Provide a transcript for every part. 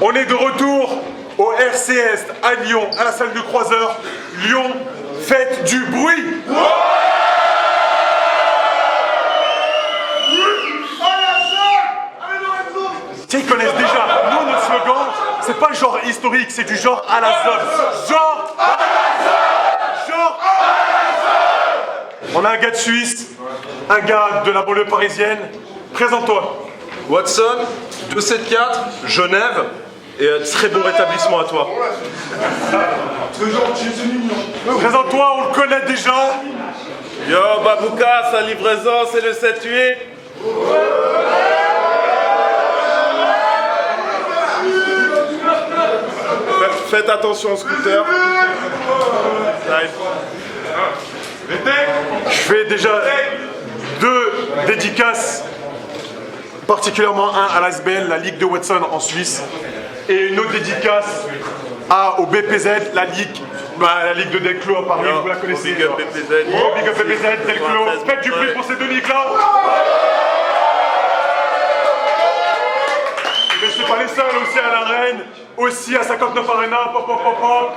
On est de retour au RCS à Lyon, à la salle de croiseur. Lyon, faites du bruit. Ils connaissent déjà. Nous, notre slogan, c'est pas le genre historique, c'est du genre à la zone. Genre à la zone. Genre à la zone. On a un gars de Suisse, un gars de la banlieue parisienne. Présente-toi. Watson, 274, Genève, et très bon rétablissement à toi. Présente-toi, on le connaît déjà. Yo, Babouka, sa livraison, c'est le 7-8. Faites attention au scooter. Je fais déjà 2 dédicaces, particulièrement un à l'ASBL, la Ligue de Watson en Suisse, et une autre dédicace au BPZ, la Ligue de Delclos à Paris, vous la connaissez. Big up BPZ. Oh, Big up BPZ, Delclos. Faites du bruit pour ces deux Ligues-là. Mais je ne suis pas les seuls, aussi à l'Arène, aussi à 59 Arena, pop, pop, pop, pop.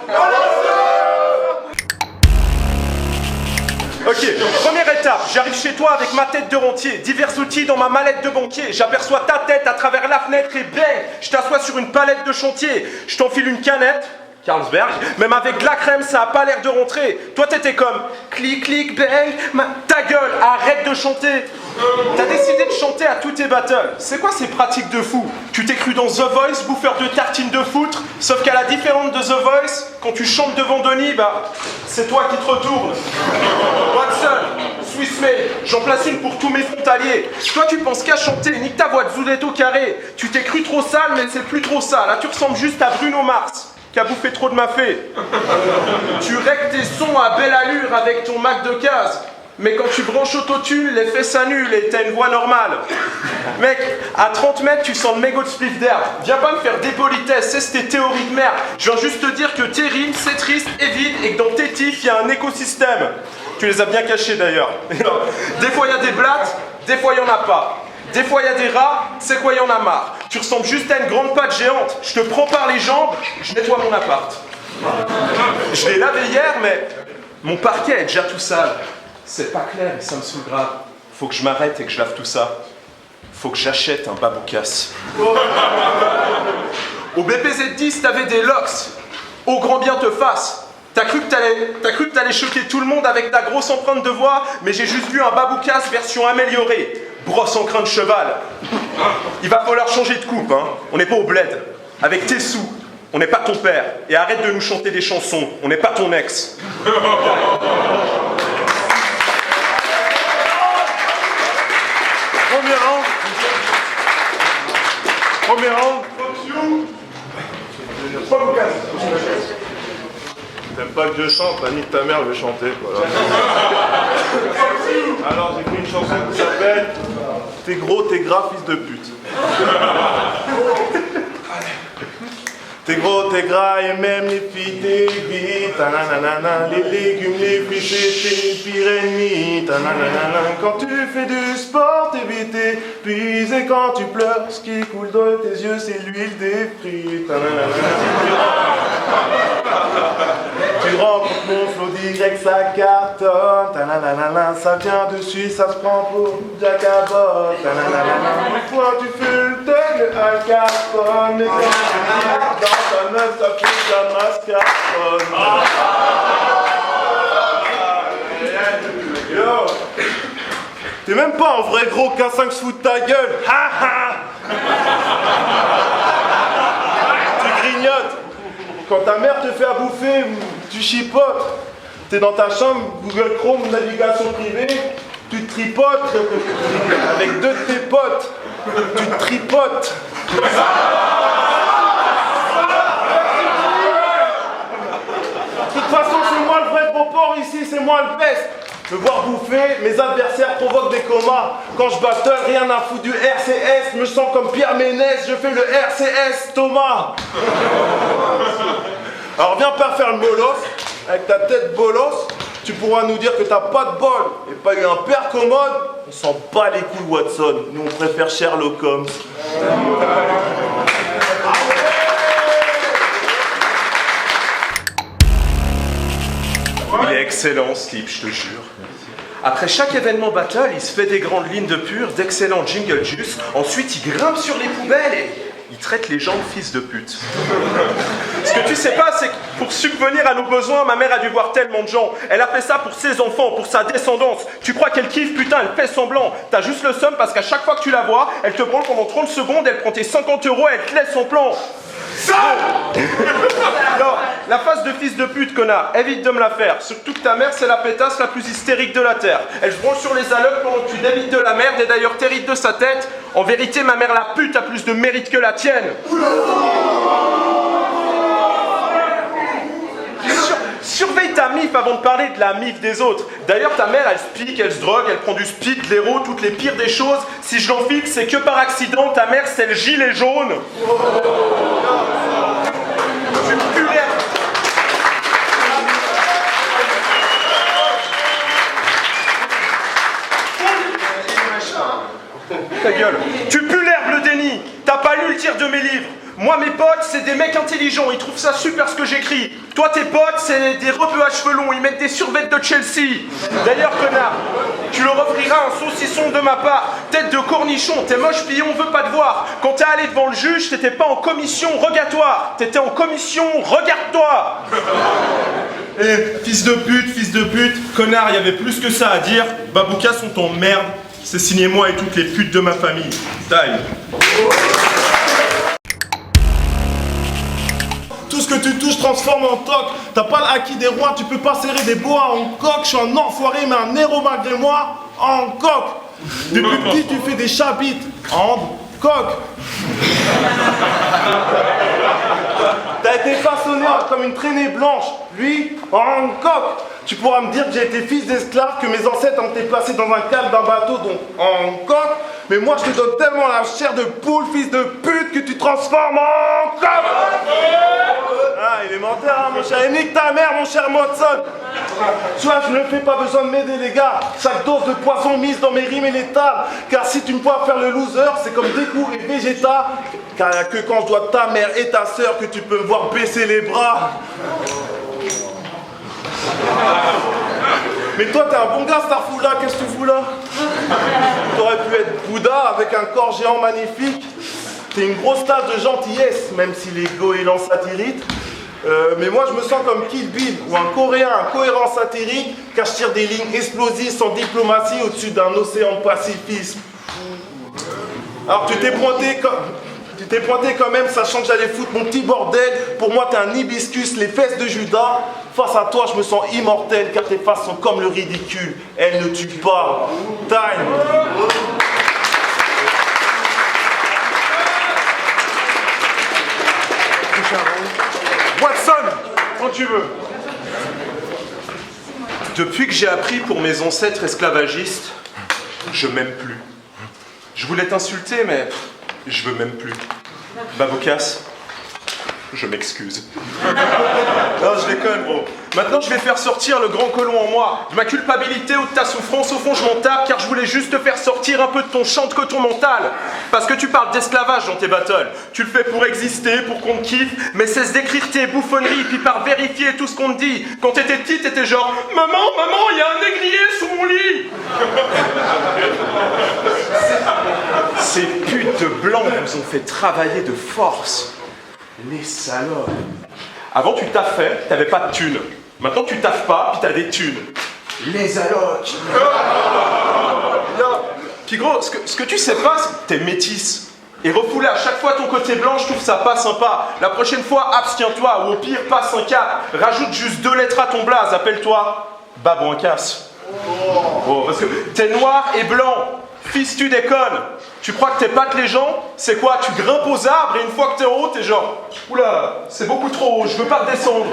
Ok, première étape, j'arrive chez toi avec ma tête de rentier, divers outils dans ma mallette de banquier, j'aperçois ta tête à travers la fenêtre et bang, je t'assois sur une palette de chantier, je t'enfile une canette, Carlsberg, même avec de la crème ça a pas l'air de rentrer, toi t'étais comme clic clic bang, ta gueule, arrête de chanter. T'as décidé de chanter à tous tes battles. C'est quoi ces pratiques de fou? Tu t'es cru dans The Voice, bouffeur de tartines de foutre, sauf qu'à la différence de The Voice, quand tu chantes devant Denis, c'est toi qui te retournes. Watson, Swiss Made, j'en place une pour tous mes frontaliers. Toi tu penses qu'à chanter, nique ta voix de Zoulette au carré. Tu t'es cru trop sale, mais c'est plus trop ça. Là tu ressembles juste à Bruno Mars, qui a bouffé trop de mafé. Tu règles tes sons à belle allure avec ton Mac de case. Mais quand tu branches autotune, l'effet s'annule et t'as une voix normale. Mec, à 30 mètres, tu sens le mégot de spliff d'herbe. Viens pas me faire des politesses, c'est tes théories de merde. Je viens juste te dire que tes rimes, c'est triste et vide et que dans tes tifs, il y a un écosystème. Tu les as bien cachés d'ailleurs. Des fois, il y a des blattes, des fois, il y en a pas. Des fois, il y a des rats, c'est quoi, il y en a marre. Tu ressembles juste à une grande patte géante. Je te prends par les jambes, je nettoie mon appart. Je l'ai lavé hier, mais mon parquet est déjà tout sale. C'est pas clair et ça me saoule grave. Faut que je m'arrête et que je lave tout ça. Faut que j'achète un baboucas. Au BPZ10, t'avais des locks. Au grand bien te fasse. T'as cru que t'allais choquer tout le monde avec ta grosse empreinte de voix, mais j'ai juste vu un baboucas version améliorée. Brosse en crin de cheval. Il va falloir changer de coupe, hein. On n'est pas au bled. Avec tes sous, on n'est pas ton père. Et arrête de nous chanter des chansons. On n'est pas ton ex. Premier round. T'aimes pas que je chante, la nique ta mère, je vais chanter. Voilà. Alors j'ai pris une chanson qui s'appelle T'es gros, t'es gras, fils de pute. T'es gros, t'es gras et même les filles t'évitent. Les légumes, les fruits, t'es pire ennemi. Quand tu fais du sport, t'évites tes puis et quand tu pleures, ce qui coule dans tes yeux, c'est l'huile des frites. Tu rencontres mon flow direct, ça cartonne. Ça vient de Suisse, ça se prend pour Jacabot. Une fois tu fais le thug, le Al Capone. Mais quand tu dans ta meuf, ça fait ta mascarpone. Yo, t'es même pas un vrai gros K5 se fout de ta gueule. Ha ha. Tu grignotes. Quand ta mère te fait à bouffer, tu chipotes. T'es dans ta chambre, Google Chrome, navigation privée, tu te tripotes avec 2 de tes potes. Tu te tripotes. De toute façon, c'est moi le vrai gros porc ici, c'est moi le best. Me voir bouffer, mes adversaires provoquent des comas. Quand je battle, rien à foutre du RCS. Me sens comme Pierre Ménès, je fais le RCS, Thomas. Alors viens pas faire le molosse, avec ta tête bolos. Tu pourras nous dire que t'as pas de bol et pas eu un père commode. On s'en bat les couilles, Watson. Nous, on préfère Sherlock Holmes. Ah ouais. excellent ce type, je te jure. Après chaque événement battle, il se fait des grandes lignes de pur, d'excellents jingle juice. Ensuite, il grimpe sur les poubelles et il traite les gens de fils de pute. Ce que tu sais pas, c'est que pour subvenir à nos besoins, ma mère a dû voir tellement de gens. Elle a fait ça pour ses enfants, pour sa descendance. Tu crois qu'elle kiffe? Putain, elle fait semblant. T'as juste le seum parce qu'à chaque fois que tu la vois, elle te branle pendant 30 secondes, elle prend tes 50 euros et elle te laisse son plan. Non, la face de fils de pute, connard, évite de me la faire. Surtout que ta mère, c'est la pétasse la plus hystérique de la terre. Elle se branle sur les allocs pendant que tu débites de la merde et d'ailleurs t'hérites de sa tête. En vérité, ma mère la pute a plus de mérite que la tienne. Surveille ta mif avant de parler de la mif des autres. D'ailleurs, ta mère, elle se pique, elle se drogue, elle prend du speed, de l'héros, toutes les pires des choses. Si je l'enfile, c'est que par accident, ta mère, c'est le gilet jaune. Tu pues l'herbe. Ta gueule. Tu pues l'herbe, le déni. T'as pas lu le tir de mes livres. Moi, mes potes, c'est des mecs intelligents, ils trouvent ça super ce que j'écris. Toi, tes potes, c'est des rebeux à cheveux longs, ils mettent des survêtes de Chelsea. D'ailleurs, connard, tu leur offriras un saucisson de ma part. Tête de cornichon, t'es moche pillon, on veut pas te voir. Quand t'es allé devant le juge, t'étais pas en commission rogatoire. T'étais en commission regarde-toi. Eh, fils de pute, connard, il y avait plus que ça à dire. Babouka sont en merde. C'est signé moi et toutes les putes de ma famille. Taille. Tout ce que tu touches transforme en toc. T'as pas le acquis des rois, tu peux pas serrer des bois en coq. Je suis un enfoiré, mais un héros malgré moi en coq. Depuis petit, tu fais des chapitres en coq. T'as été façonné comme une traînée blanche, lui en coq. Tu pourras me dire que j'ai été fils d'esclave, que mes ancêtres ont été placés dans un cale d'un bateau, donc en coq. Mais moi, je te donne tellement la chair de poule, fils de pute, que tu transformes en coq. Ah, il est menteur, hein, mon cher. Et nique ta mère, mon cher Watson. Tu vois, je ne fais pas besoin de m'aider, les gars. Chaque dose de poison mise dans mes rimes est létale. Car si tu me vois faire le loser, c'est comme découvrir végétal. Car il n'y a que quand je dois ta mère et ta sœur que tu peux me voir baisser les bras. Mais toi, t'es un bon gars, Starfoula, qu'est-ce que tu fous là? T'aurais pu être Bouddha avec un corps géant magnifique. T'es une grosse tasse de gentillesse, même si l'ego est lent satirique. Mais moi, je me sens comme Kill Bill, ou un Coréen incohérent satirique, car je tire des lignes explosives sans diplomatie au-dessus d'un océan de pacifisme. Alors, tu t'es pointé quand même, sachant que j'allais foutre mon petit bordel. Pour moi, t'es un hibiscus, les fesses de Judas. Face à toi, je me sens immortel, car tes faces sont comme le ridicule. Elles ne tuent pas. Time. Watson, quand tu veux. Depuis que j'ai appris pour mes ancêtres esclavagistes, je m'aime plus. Je voulais t'insulter, mais je veux même plus. Baboukas, je m'excuse. Non, je déconne, bro. Maintenant, je vais faire sortir le grand colon en moi. De ma culpabilité ou de ta souffrance, au fond, je m'en tape, car je voulais juste te faire sortir un peu de ton champ de coton mental. Parce que tu parles d'esclavage dans tes battles. Tu le fais pour exister, pour qu'on te kiffe, mais cesse d'écrire tes bouffonneries, puis par vérifier tout ce qu'on te dit. Quand t'étais petit, t'étais genre « Maman, il y a un négrier sous mon lit !» Ces putes de blancs nous ont fait travailler de force. Les salopes. Avant, tu taffais, t'avais pas de thunes. Maintenant, tu taffes pas, puis t'as des thunes. Les allocs. Puis gros, ce que tu sais pas, c'est que t'es métisse. Et refouler à chaque fois ton côté blanc, je trouve ça pas sympa. La prochaine fois, abstiens-toi, ou au pire, passe un cap. Rajoute juste 2 lettres à ton blaze, appelle-toi Babouincasse. Oh, parce que t'es noir et blanc. Fils, tu déconnes. Tu crois que t'épates les gens? C'est quoi? Tu grimpes aux arbres et une fois que t'es en haut, t'es genre oula, c'est beaucoup trop haut, je veux pas descendre.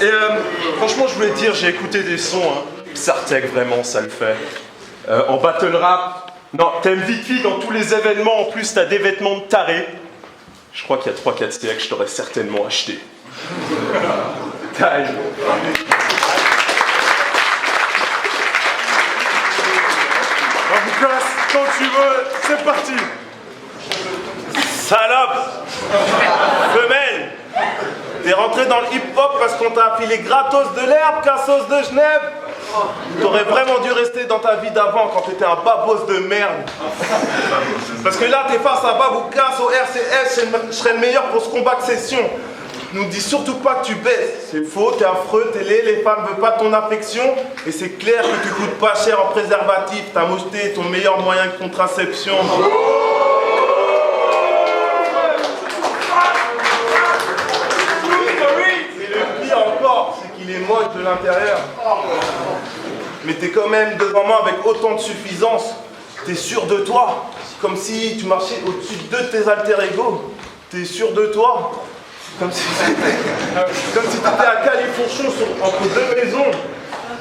Et franchement, je voulais te dire, j'ai écouté des sons, hein. Psartek, vraiment, ça le fait. En battle rap, non, t'aimes vite vite dans tous les événements, en plus t'as des vêtements de taré. Je crois qu'il y a 3-4 siècles, je t'aurais certainement acheté. Taille. Quand tu veux, c'est parti. Salope. Femelle. T'es rentré dans le hip-hop parce qu'on t'a affilé gratos de l'herbe, cassos de Genève. T'aurais vraiment dû rester dans ta vie d'avant quand t'étais un babos de merde. Parce que là, t'es face à Baboukas au RCS, je serais le meilleur pour ce combat de session. Nous dis surtout pas que tu baisses. C'est faux, t'es affreux, t'es laid, les femmes veulent pas ton affection. Et c'est clair que tu coûtes pas cher en préservatif. T'as moucheté ton meilleur moyen de contraception. Et le pire encore, c'est qu'il est moche de l'intérieur. Mais t'es quand même devant moi avec autant de suffisance. T'es sûr de toi, comme si tu marchais au-dessus de tes alter-ego. T'es sûr de toi, comme si t'étais à Califourchon entre deux maisons.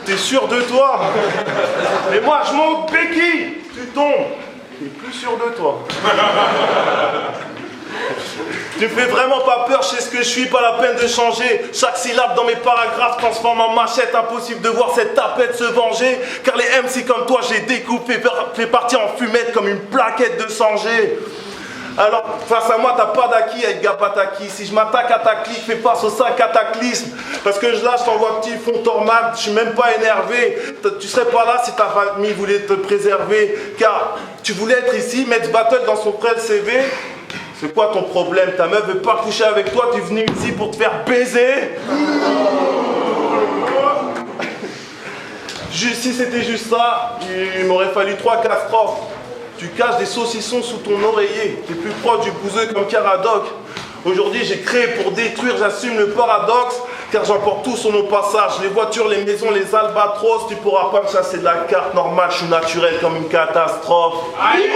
T'es sûr de toi. Mais moi je monte, béquille, tu tombes. T'es plus sûr de toi. Tu me fais vraiment pas peur, je sais ce que je suis, pas la peine de changer. Chaque syllabe dans mes paragraphes transforme en machette. Impossible de voir cette tapette se venger. Car les MC comme toi, j'ai découpé, fait partir en fumette comme une plaquette de Sanger. Alors, face à moi, t'as pas d'acquis avec Gapataki. Si je m'attaque à ta clique, fais face au 5 cataclysmes. Parce que là, je t'envoie petit fond tornade, je suis même pas énervé. Tu serais pas là si ta famille voulait te préserver. Car tu voulais être ici, mettre battle dans son prêt CV. C'est quoi ton problème? Ta meuf veut pas coucher avec toi, tu es venu ici pour te faire baiser? Si c'était juste ça, il m'aurait fallu 3 catastrophes. Tu caches des saucissons sous ton oreiller. T'es plus proche du bouseux comme Caradoc. Aujourd'hui, j'ai créé pour détruire, j'assume le paradoxe. Car j'emporte tout sur mon passage. Les voitures, les maisons, les albatros. Tu pourras pas me chasser de la carte normale. Je suis naturel comme une catastrophe. Aïe!